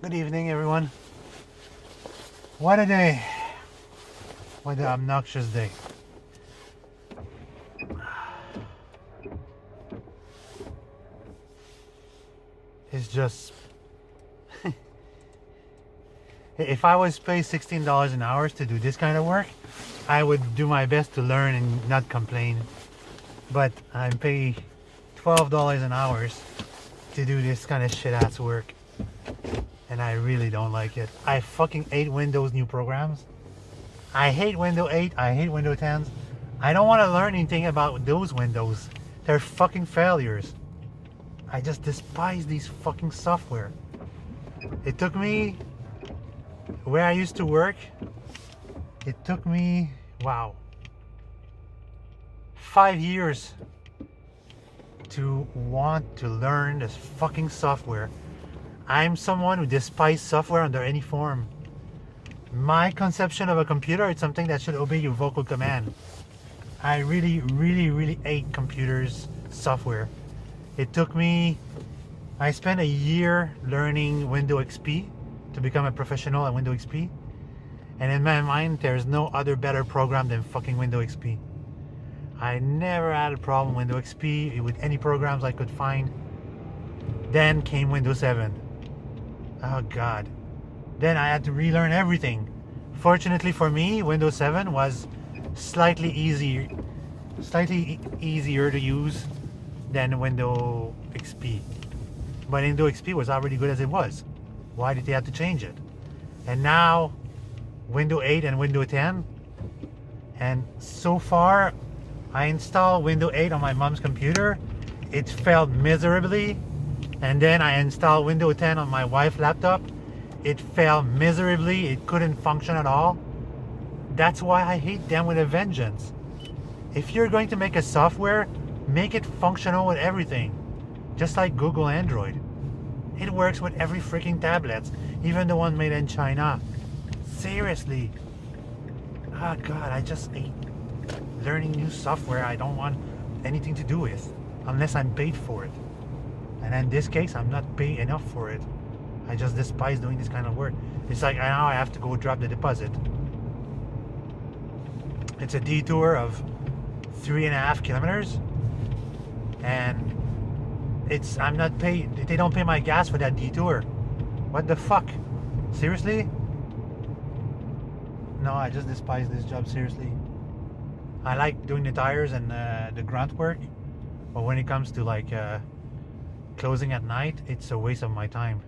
Good evening, everyone. What a day. What an obnoxious day. It's just... if I was paid $16 an hour to do this kind of work, I would do my best to learn and not complain. But I'm paid $12 an hour to do this kind of shit-ass work. And I really don't like it. I fucking hate Windows new programs. I hate Windows 8. I hate Windows 10. I don't want to learn anything about those Windows. They're fucking failures. I just despise these fucking software. It took me, where I used to work, it took me, wow, 5 years to want to learn this fucking software. I'm someone who despises software under any form. My conception of a computer is something that should obey your vocal command. I really hate computers, software. It took me, I spent a year learning Windows XP to become a professional at Windows XP. And in my mind, there's no other better program than fucking Windows XP. I never had a problem with Windows XP with any programs I could find. Then came Windows 7. Oh God. Then I had to relearn everything. Fortunately for me, Windows 7 was slightly easier to use than Windows XP. But Windows XP was already good as it was. Why did they have to change it? And now Windows 8 and Windows 10. And so far I installed Windows 8 on my mom's computer. It failed miserably. And then I installed Windows 10 on my wife's laptop. It failed miserably. It couldn't function at all. That's why I hate them with a vengeance. If you're going to make a software, make it functional with everything. Just like Google Android. It works with every freaking tablet, even the one made in China. Seriously. Oh God, I just hate learning new software I don't want anything to do with, unless I'm paid for it. And in this case, I'm not paid enough for it. I just despise doing this kind of work. It's like now I have to go drop the deposit. It's a detour of 3.5 kilometers. And I'm not paid. They don't pay my gas for that detour. What the fuck? Seriously? No, I just despise this job, seriously. I like doing the tires and the grunt work. But when it comes to like closing at night, it's a waste of my time.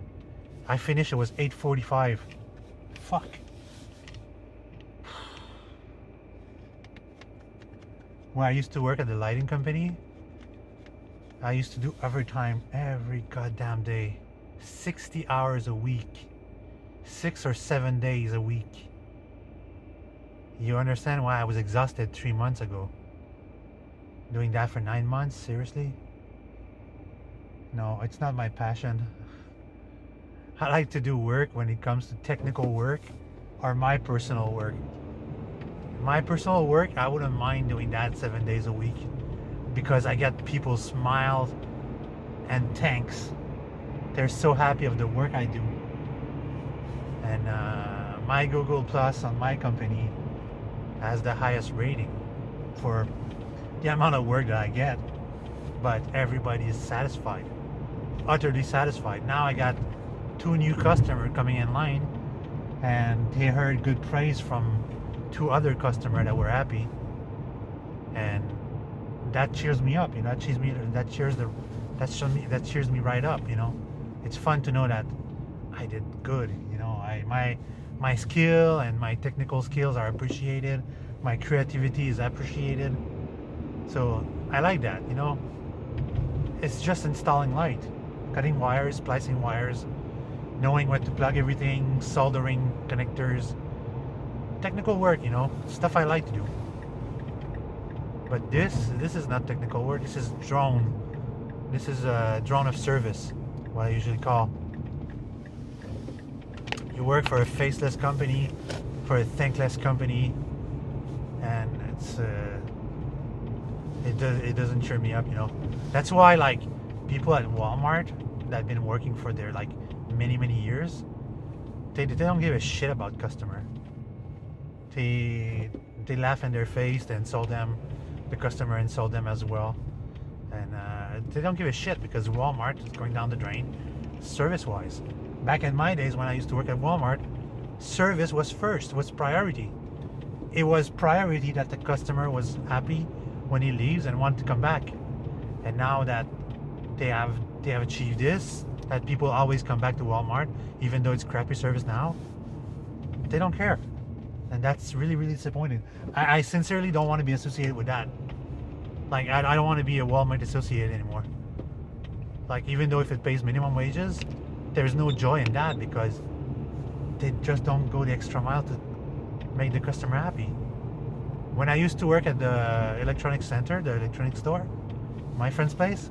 I finished, it was 8:45. Fuck. When I used to work at the lighting company, I used to do overtime every goddamn day. 60 hours a week. 6 or 7 days a week. You understand why I was exhausted 3 months ago? Doing that for 9 months? Seriously? No, it's not my passion. I like to do work when it comes to technical work or my personal work. My personal work, I wouldn't mind doing that 7 days a week because I get people's smiles and thanks. They're so happy of the work I do. And my Google Plus on my company has the highest rating for the amount of work that I get. But everybody is satisfied. Utterly satisfied. Now I got 2 new customers coming in line, and they heard good praise from 2 other customers that were happy, and that cheers me up. You know, that cheers me right up. You know, it's fun to know that I did good. You know, my skill and my technical skills are appreciated. My creativity is appreciated. So I like that. You know, it's just installing light, cutting wires, splicing wires, knowing where to plug everything, soldering connectors, technical work, you know, stuff I like to do. But this is not technical work. This is drone. This is a drone of service, what I usually call. You work for a faceless company, for a thankless company, and it doesn't cheer me up, you know. That's why, like, people at Walmart that have been working for their like many years, they don't give a shit about customer. They laugh in their face, they insult them, the customer insult them as well, and they don't give a shit because Walmart is going down the drain service-wise. Back in my days when I used to work at Walmart, service was first, was priority. It was priority that the customer was happy when he leaves and want to come back. And now that they have achieved this, that people always come back to Walmart, even though it's crappy service now, they don't care. And that's really, really disappointing. I sincerely don't want to be associated with that. Like, I don't want to be a Walmart associate anymore. Like, even though if it pays minimum wages, there's no joy in that because they just don't go the extra mile to make the customer happy. When I used to work at the electronics center, the electronics store, my friend's place,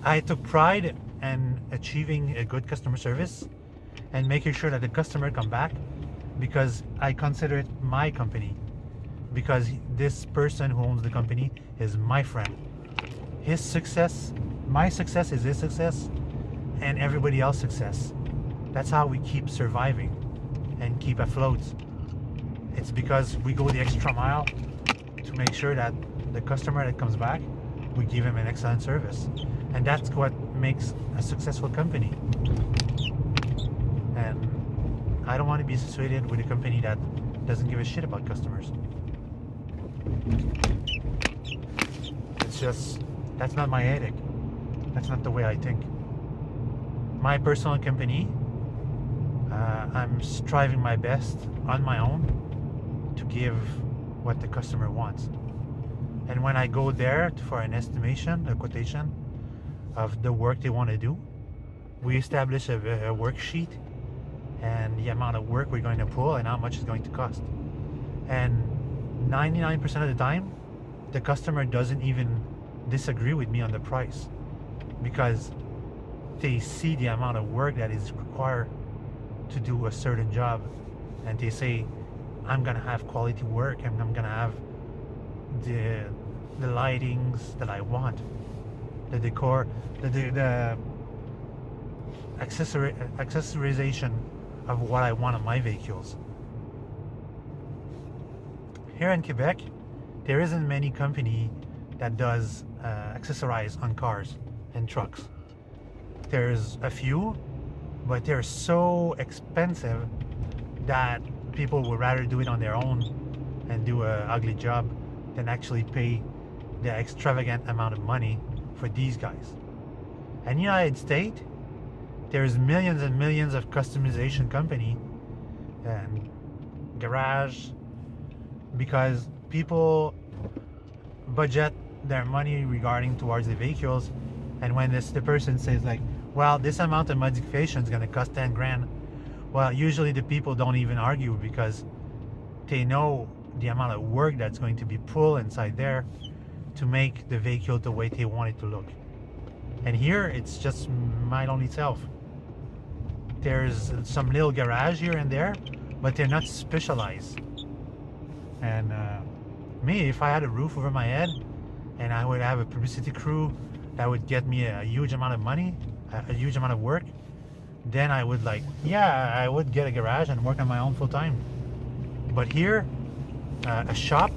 I took pride in achieving a good customer service and making sure that the customer come back because I consider it my company. Because this person who owns the company is my friend. His success, my success is his success, and everybody else's success. That's how we keep surviving and keep afloat. It's because we go the extra mile to make sure that the customer that comes back, we give him an excellent service. And that's what makes a successful company. And I don't want to be associated with a company that doesn't give a shit about customers. It's just, that's not my ethic. That's not the way I think. My personal company, I'm striving my best on my own to give what the customer wants. And when I go there for an estimation, a quotation of the work they want to do, we establish a worksheet and the amount of work we're going to pull and how much it's going to cost. And 99% of the time, the customer doesn't even disagree with me on the price because they see the amount of work that is required to do a certain job, and they say, I'm gonna have quality work and I'm gonna have the lightings that I want, the decor, the accessorization of what I want on my vehicles. Here in Quebec, there isn't many company that does accessorize on cars and trucks. There's a few, but they're so expensive that people would rather do it on their own and do an ugly job than actually pay the extravagant amount of money for these guys. In the United States, there's millions and millions of customization company and garage because people budget their money regarding towards the vehicles, and when the person says like, well, this amount of modification is going to cost 10 grand, well, usually the people don't even argue because they know the amount of work that's going to be pulled inside there to make the vehicle the way they want it to look. And here it's just my only self. There's some little garage here and there, but they're not specialized. And me, if I had a roof over my head and I would have a publicity crew that would get me a huge amount of money, a huge amount of work, then I would I would get a garage and work on my own full time. But here, a shop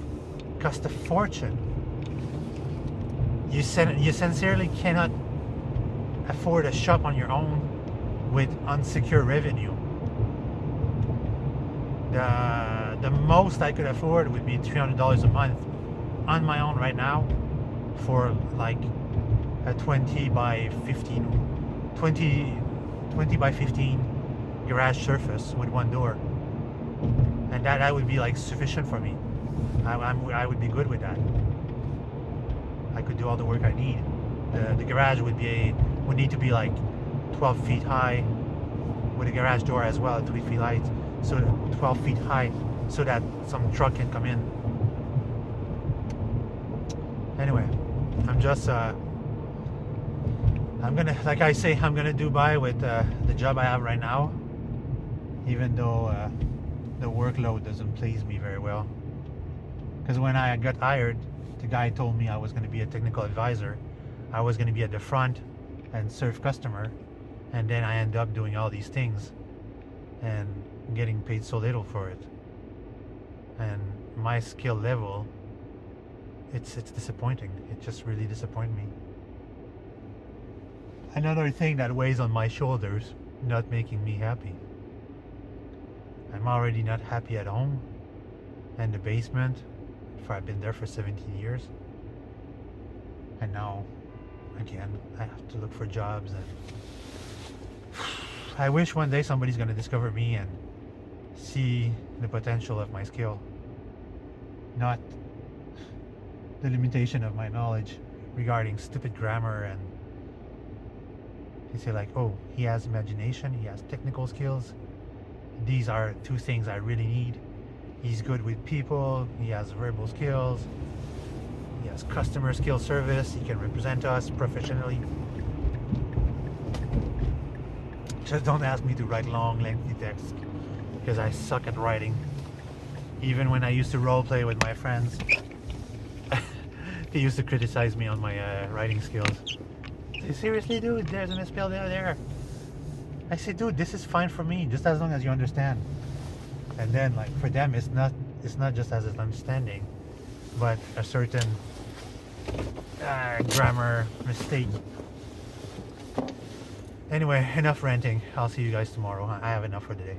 costs a fortune. You sincerely cannot afford a shop on your own with unsecure revenue. The most I could afford would be $300 a month on my own right now for like a 20 by 15 garage surface with one door, and that would be like sufficient for me. I would be good with that. I could do all the work I need. The garage would need to be like 12 feet high with a garage door as well, 3 feet high, so 12 feet high, so that some truck can come in. Anyway, I'm just I'm gonna do by with the job I have right now, even though the workload doesn't please me very well. Because when I got hired, the guy told me I was going to be a technical advisor. I was going to be at the front and serve customer, and then I end up doing all these things. and getting paid so little for it. And my skill level, it's disappointing. It just really disappoints me. Another thing that weighs on my shoulders, not making me happy. I'm already not happy at home, and the basement, for I've been there for 17 years. And now, again, I have to look for jobs, and I wish one day somebody's gonna discover me and see the potential of my skill, not the limitation of my knowledge regarding stupid grammar. And you say like, oh, he has imagination, he has technical skills, these are two things I really need. He's good with people, he has verbal skills, he has customer skill service, he can represent us professionally. Just don't ask me to write long, lengthy text, because I suck at writing. Even when I used to role play with my friends, they used to criticize me on my writing skills. Say, seriously, dude, there's a misspell there. I say, dude, this is fine for me, just as long as you understand. And then, like, for them, it's not just as an understanding, but a certain grammar mistake. Anyway, enough ranting. I'll see you guys tomorrow. I have enough for today.